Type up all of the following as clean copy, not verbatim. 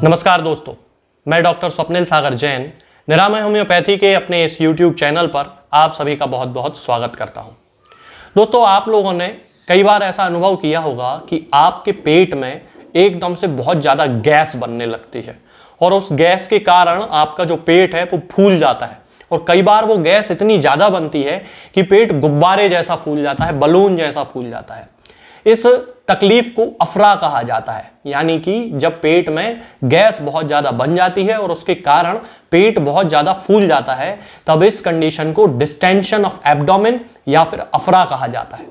नमस्कार दोस्तों, मैं डॉक्टर स्वप्निल सागर जैन निरामय होम्योपैथी के अपने इस YouTube चैनल पर आप सभी का बहुत बहुत स्वागत करता हूं। दोस्तों, आप लोगों ने कई बार ऐसा अनुभव किया होगा कि आपके पेट में एकदम से बहुत ज़्यादा गैस बनने लगती है और उस गैस के कारण आपका जो पेट है वो फूल जाता है और कई बार वो गैस इतनी ज़्यादा बनती है कि पेट गुब्बारे जैसा फूल जाता है, बलून जैसा फूल जाता है। इस तकलीफ को अफरा कहा जाता है, यानी कि जब पेट में गैस बहुत ज्यादा बन जाती है और उसके कारण पेट बहुत ज्यादा फूल जाता है, तब इस कंडीशन को डिस्टेंशन ऑफ एब्डोमेन या फिर अफरा कहा जाता है।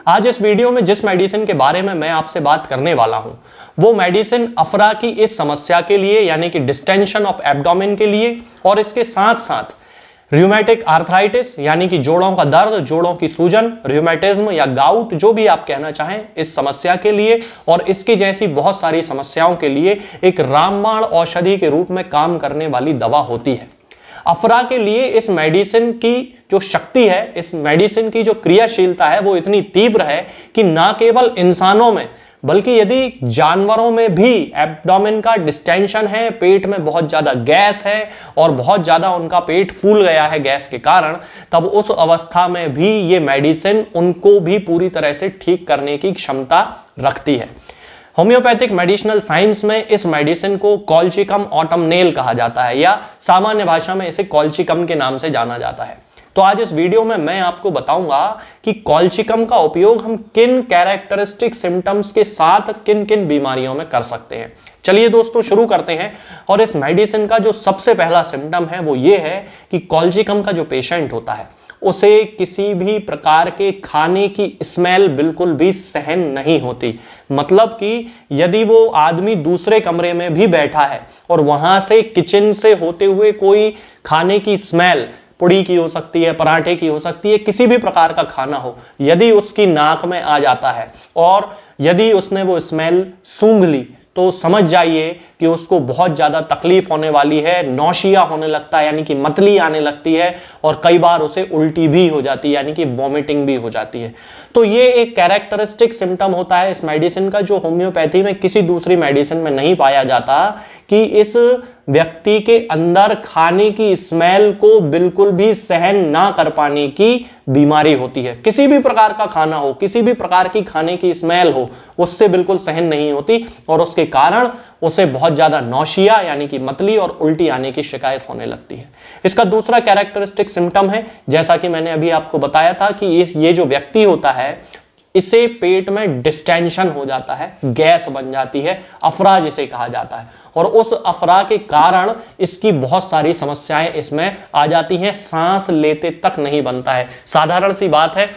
आज इस वीडियो में जिस मेडिसिन के बारे में मैं आपसे बात करने वाला हूं, वो मेडिसिन अफरा की इस समस्या के लिए यानी कि डिस्टेंशन ऑफ एब्डोमेन के लिए और इसके साथ साथ र्यूमेटिक आर्थराइटिस यानी कि जोड़ों का दर्द, जोड़ों की सूजन, र्यूमेटिज्म या गाउट, जो भी आप कहना चाहें, इस समस्या के लिए और इसकी जैसी बहुत सारी समस्याओं के लिए एक रामबाण औषधि के रूप में काम करने वाली दवा होती है। अफरा के लिए इस मेडिसिन की जो शक्ति है, इस मेडिसिन की जो क्रियाशीलता है, वो इतनी तीव्र है कि ना केवल इंसानों में बल्कि यदि जानवरों में भी एब्डोमेन का डिस्टेंशन है, पेट में बहुत ज्यादा गैस है और बहुत ज्यादा उनका पेट फूल गया है गैस के कारण, तब उस अवस्था में भी ये मेडिसिन उनको भी पूरी तरह से ठीक करने की क्षमता रखती है। होम्योपैथिक मेडिसिनल साइंस में इस मेडिसिन को कॉल्चिकम ऑटमनेल कहा जाता है या सामान्य भाषा में इसे कॉल्चिकम के नाम से जाना जाता है। तो आज इस वीडियो में मैं आपको बताऊंगा कि कॉल्चिकम का उपयोग हम किन कैरेक्टरिस्टिक सिम्टम्स के साथ किन किन बीमारियों में कर सकते हैं। चलिए दोस्तों, शुरू करते हैं। और इस मेडिसिन का जो सबसे पहला सिम्टम है वो ये है कि कॉल्चिकम का जो पेशेंट होता है उसे किसी भी प्रकार के खाने की स्मेल बिल्कुल भी सहन नहीं होती। मतलब कि यदि वो आदमी दूसरे कमरे में भी बैठा है और वहां से किचन से होते हुए कोई खाने की स्मेल, पुड़ी की हो सकती है, पराठे की हो सकती है, किसी भी प्रकार का खाना हो, यदि उसकी नाक में आ जाता है और यदि उसने वो स्मेल सूंघ ली, तो समझ जाइए कि उसको बहुत ज़्यादा तकलीफ होने वाली है, नौशिया होने लगता है यानी कि मतली आने लगती है और कई बार उसे उल्टी भी हो जाती है यानी कि वॉमिटिंग भी हो जाती है। तो ये एक कैरेक्टरिस्टिक सिम्टम होता है इस मेडिसिन का, जो होम्योपैथी में किसी दूसरी मेडिसिन में नहीं पाया जाता, कि इस व्यक्ति के अंदर खाने की स्मेल को बिल्कुल भी सहन ना कर पाने की बीमारी होती है। किसी भी प्रकार का खाना हो, किसी भी प्रकार की खाने की स्मेल हो, उससे बिल्कुल सहन नहीं होती और उसके कारण उसे बहुत ज्यादा नौशिया यानी कि मतली और उल्टी आने की शिकायत होने लगती है। इसका दूसरा कैरेक्टरिस्टिक सिम्टम है, जैसा कि मैंने अभी आपको बताया था, कि ये जो व्यक्ति होता है इसे पेट में डिस्टेंशन हो जाता है, गैस बन जाती है, अफरा जिसे कहा जाता है, और उस अफरा के कारण इसकी बहुत सारी समस्याएं इसमें आ जाती हैं। सांस लेते तक नहीं बनता है। साधारण सी बात है,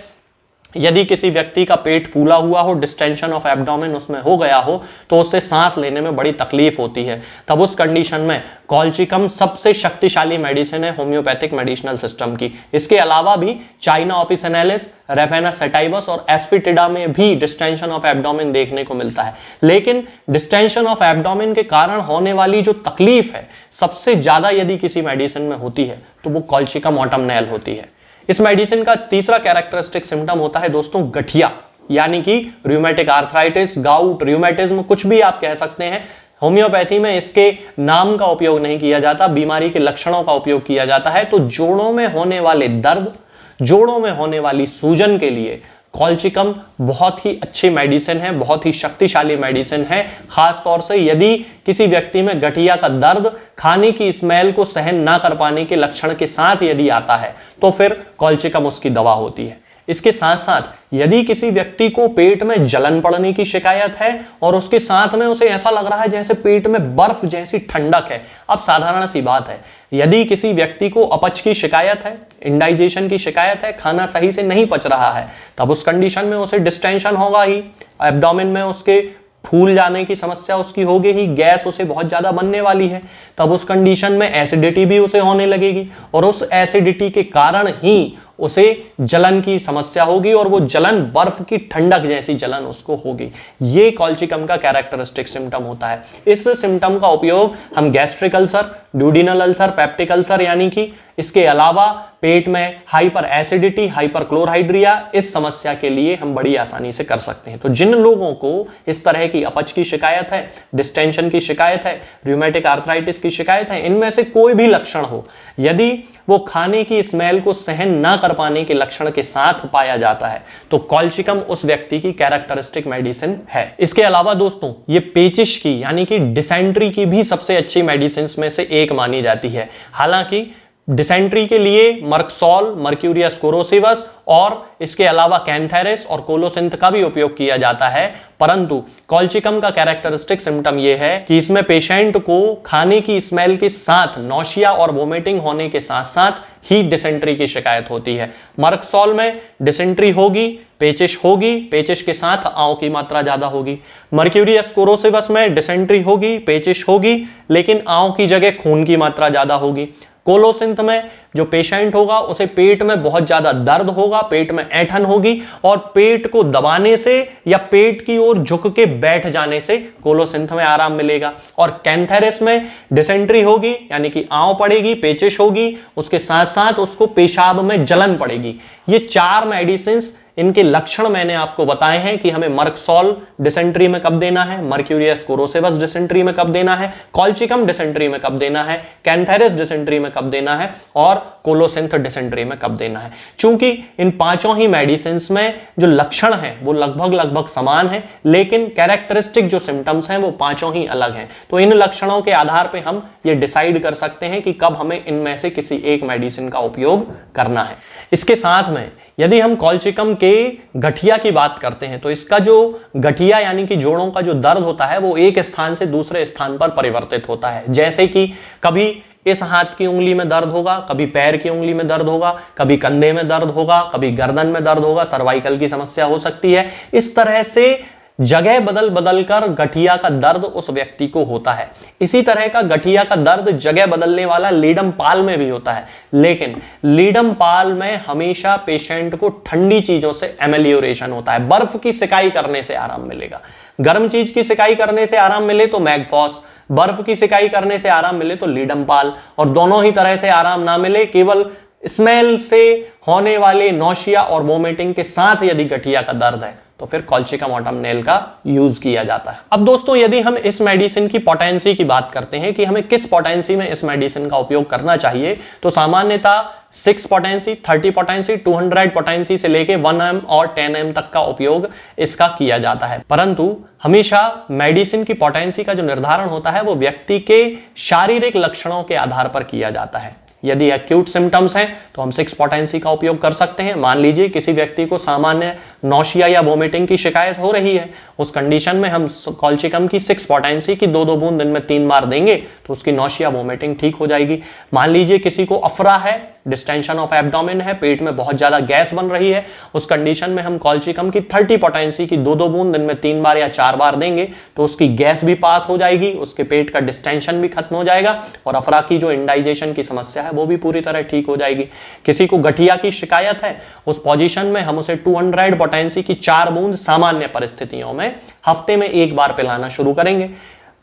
यदि किसी व्यक्ति का पेट फूला हुआ हो, डिस्टेंशन ऑफ एब्डोमेन उसमें हो गया हो, तो उससे सांस लेने में बड़ी तकलीफ होती है। तब उस कंडीशन में कॉल्चिकम सबसे शक्तिशाली मेडिसिन है होम्योपैथिक मेडिसिनल सिस्टम की। इसके अलावा भी चाइना ऑफिसिनालिस, रेफेना सेटाइवस और एस्फिटिडा में भी डिस्टेंशन ऑफ एब्डोमेन देखने को मिलता है। लेकिन डिस्टेंशन ऑफ एब्डोमेन के कारण होने वाली जो तकलीफ है, सबसे ज्यादा यदि किसी मेडिसिन में होती है तो वो कॉल्चिकम ऑटमनेल होती है। इस मेडिसिन का तीसरा कैरेक्टरिस्टिक सिम्टम होता है दोस्तों गठिया, यानी कि र्यूमेटिक आर्थराइटिस, गाउट, र्यूमेटिज्म, कुछ भी आप कह सकते हैं। होम्योपैथी में इसके नाम का उपयोग नहीं किया जाता, बीमारी के लक्षणों का उपयोग किया जाता है। तो जोड़ों में होने वाले दर्द, जोड़ों में होने वाली सूजन के लिए कॉल्चिकम बहुत ही अच्छी मेडिसिन है, बहुत ही शक्तिशाली मेडिसिन है। खास तौर से यदि किसी व्यक्ति में गठिया का दर्द खाने की स्मेल को सहन ना कर पाने के लक्षण के साथ यदि आता है, तो फिर कॉल्चिकम उसकी दवा होती है। इसके साथ साथ यदि किसी व्यक्ति को पेट में जलन पड़ने की शिकायत है और उसके साथ में उसे ऐसा लग रहा है जैसे पेट में बर्फ जैसी ठंडक है, अब साधारण सी बात है, यदि किसी व्यक्ति को अपच की शिकायत है, इंडाइजेशन की शिकायत है, खाना सही से नहीं पच रहा है, तब उस कंडीशन में उसे डिस्टेंशन होगा ही, एब्डोमेन में उसके फूल जाने की समस्या उसकी होगी ही, गैस उसे बहुत ज्यादा बनने वाली है। तब उस कंडीशन में एसिडिटी भी उसे होने लगेगी और उस एसिडिटी के कारण ही उसे जलन की समस्या होगी और वो जलन बर्फ की ठंडक जैसी जलन उसको होगी। ये कॉल्चिकम का कैरेक्टरिस्टिक सिम्टम होता है। इस सिम्टम का उपयोग हम gastric ulcer, duodenal ulcer, peptic ulcer यानी कि इसके अलावा पेट में हाइपर एसिडिटी, हाइपर क्लोरहाइड्रिया, इस समस्या के लिए हम बड़ी आसानी से कर सकते हैं। तो जिन लोगों को इस तरह की अपच की शिकायत है, डिस्टेंशन की शिकायत है, रूमेटिक आर्थराइटिस की शिकायत है, इनमें से कोई भी लक्षण हो, यदि वो खाने की स्मेल को सहन ना कर पाने के लक्षण के साथ पाया जाता है तो कॉल्चिकम उस व्यक्ति की कैरेक्टरिस्टिक मेडिसिन है। इसके अलावा दोस्तों ये पेचिश की यानी कि डिसेंट्री की भी सबसे अच्छी मेडिसिन में से एक मानी जाती है। हालांकि डिसेंट्री के लिए मर्कसोल, मर्क्यूरियस कोरोसिवस और इसके अलावा कैंथेरिस और कोलोसिंथ का भी उपयोग किया जाता है, परंतु कॉल्चिकम का कैरेक्टरिस्टिक सिम्टम यह है कि इसमें पेशेंट को खाने की स्मेल के साथ नौशिया और वोमिटिंग होने के साथ साथ ही डिसेंट्री की शिकायत होती है। मर्कसोल में डिसेंट्री होगी, पेचिश होगी, पेचिश के साथ आंव की मात्रा ज्यादा होगी। मर्क्यूरियस कोरोसिवस में डिसेंट्री होगी, पेचिश होगी, लेकिन आंव की जगह खून की मात्रा ज्यादा होगी। कोलोसिंथ में जो पेशेंट होगा उसे पेट में बहुत ज्यादा दर्द होगा, पेट में ऐंठन होगी और पेट को दबाने से या पेट की ओर झुक के बैठ जाने से कोलोसिंथ में आराम मिलेगा। और कैंथेरिस में डिसेंट्री होगी यानी कि आंव पड़ेगी, पेचिश होगी, उसके साथ साथ उसको पेशाब में जलन पड़ेगी। ये 4 मेडिसिन, इनके लक्षण मैंने आपको बताए हैं कि हमें मर्कसोल डिसेंट्री में कब देना है, मर्क्यूरियस कोरोसिवस डिसेंट्री में कब देना है, कॉल्चिकम डिसेंट्री में कब देना है, कैंथेरिस डिसेंट्री में कब देना है और कोलोसिंथ डिसेंट्री में कब देना है। चूंकि इन 5 ही मेडिसिन में जो लक्षण हैं वो लगभग समान हैं, लेकिन कैरेक्टरिस्टिक जो सिम्टम्स हैं वो 5 ही अलग हैं। तो इन लक्षणों के आधार पर हम ये डिसाइड कर सकते हैं कि कब हमें इनमें से किसी एक मेडिसिन का उपयोग करना है। इसके साथ में यदि हम कॉल्चिकम के गठिया की बात करते हैं तो इसका जो गठिया यानी कि जोड़ों का जो दर्द होता है वो एक स्थान से दूसरे स्थान पर परिवर्तित होता है। जैसे कि कभी इस हाथ की उंगली में दर्द होगा, कभी पैर की उंगली में दर्द होगा, कभी कंधे में दर्द होगा, कभी गर्दन में दर्द होगा, सर्वाइकल की समस्या हो सकती है। इस तरह से जगह बदल बदल कर गठिया का दर्द उस व्यक्ति को होता है। इसी तरह का गठिया का दर्द जगह बदलने वाला लीडम पाल में भी होता है, लेकिन लीडम पाल में हमेशा पेशेंट को ठंडी चीजों से एमेलियोरेशन होता है। बर्फ की सिकाई करने से आराम मिलेगा, गर्म चीज की सिकाई करने से आराम मिले तो मैगफॉस, बर्फ की सिकाई करने से आराम मिले तो लीडम पाल, और दोनों ही तरह से आराम ना मिले, केवल स्मेल से होने वाले नौशिया और वोमिटिंग के साथ यदि गठिया का दर्द है तो फिर कॉल्चिकम ऑटमनेल का यूज किया जाता है। अब दोस्तों यदि हम इस मेडिसिन की पोटेंसी की बात करते हैं कि हमें किस पोटेंसी में इस मेडिसिन का उपयोग करना चाहिए, तो सामान्यतः 6 पोटेंसी, 30 पोटेंसी, 200 पोटेंसी से लेके 1 m और 10 m तक का उपयोग इसका किया जाता है। परंतु हमेशा मेडिसिन की पोटेंसी का जो निर्धारण होता है वो व्यक्ति के शारीरिक लक्षणों के आधार पर किया जाता है। यदि एक्यूट सिम्टम्स हैं तो हम 6 पोटेंसी का उपयोग कर सकते हैं। मान लीजिए किसी व्यक्ति को सामान्य नौशिया या वोमिटिंग की शिकायत हो रही है, उस कंडीशन में हम कॉल्चिकम की 6 पोटेंसी की 2-2 बूंद दिन में 3 बार देंगे तो उसकी नौशिया वोमिटिंग ठीक हो जाएगी। मान लीजिए किसी को अफरा है, डिस्टेंशन ऑफ एब्डोमेन है, पेट में बहुत ज्यादा गैस बन रही है, उस कंडीशन में हम कॉल्चिकम की 30 पोटेंसी की 2-2 बूंद दिन में 3 बार या 4 बार देंगे तो उसकी गैस भी पास हो जाएगी, उसके पेट का डिस्टेंशन भी खत्म हो जाएगा और अफरा की जो इंडाइजेशन की समस्या है वो भी पूरी तरह ठीक हो जाएगी। किसी को गठिया की शिकायत है, उस पोजीशन में हम उसे 200 पोटेंसी की 4 बूंद सामान्य परिस्थितियों में हफ्ते में 1 बार पिलाना शुरू करेंगे।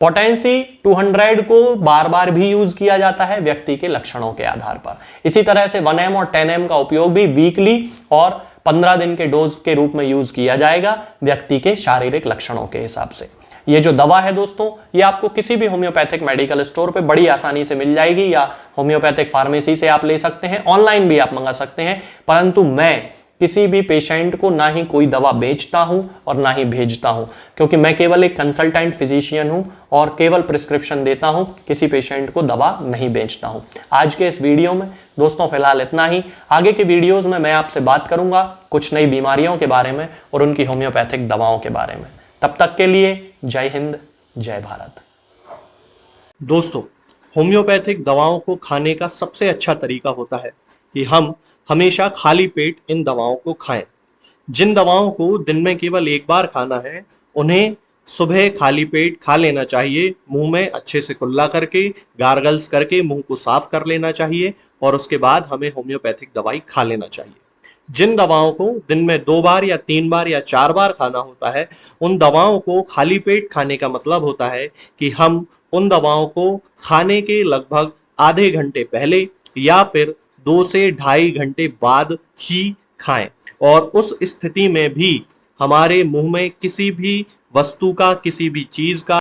पोटेंसी 200 को बार बार भी यूज किया जाता है व्यक्ति के लक्षणों के आधार पर। इसी तरह से 1 m और 10 m का उपयोग भी वीकली और 15 दिन के डोज के रूप में यूज किया जाएगा व्यक्ति के शारीरिक लक्षणों के हिसाब से। ये जो दवा है दोस्तों ये आपको किसी भी होम्योपैथिक मेडिकल स्टोर पे बड़ी आसानी से मिल जाएगी या होम्योपैथिक फार्मेसी से आप ले सकते हैं, ऑनलाइन भी आप मंगा सकते हैं। परंतु मैं किसी भी पेशेंट को ना ही कोई दवा बेचता हूं और ना ही भेजता हूं, क्योंकि मैं केवल एक कंसल्टेंट फिजिशियन हूं और केवल प्रिस्क्रिप्शन देता हूं, किसी पेशेंट को दवा नहीं बेचता हूं। आज के इस वीडियो में दोस्तों फिलहाल इतना ही। आगे के वीडियोस में मैं आपसे बात करूंगा कुछ नई बीमारियों के बारे में और उनकी होम्योपैथिक दवाओं के बारे में। तब तक के लिए जय हिंद, जय भारत। दोस्तों होम्योपैथिक दवाओं को खाने का सबसे अच्छा तरीका होता है कि हम हमेशा खाली पेट इन दवाओं को खाएं। जिन दवाओं को दिन में केवल 1 बार खाना है उन्हें सुबह खाली पेट खा लेना चाहिए, मुंह में अच्छे से कुल्ला करके, गार्गल्स करके मुंह को साफ कर लेना चाहिए और उसके बाद हमें होम्योपैथिक दवाई खा लेना चाहिए। जिन दवाओं को दिन में 2 बार या 3 बार या 4 बार खाना होता है उन दवाओं को खाली पेट खाने का मतलब होता है कि हम उन दवाओं को खाने के लगभग आधे घंटे पहले या फिर 2 से ढाई घंटे बाद ही खाएं। और उस स्थिति में भी हमारे मुंह में किसी भी वस्तु का, किसी भी चीज का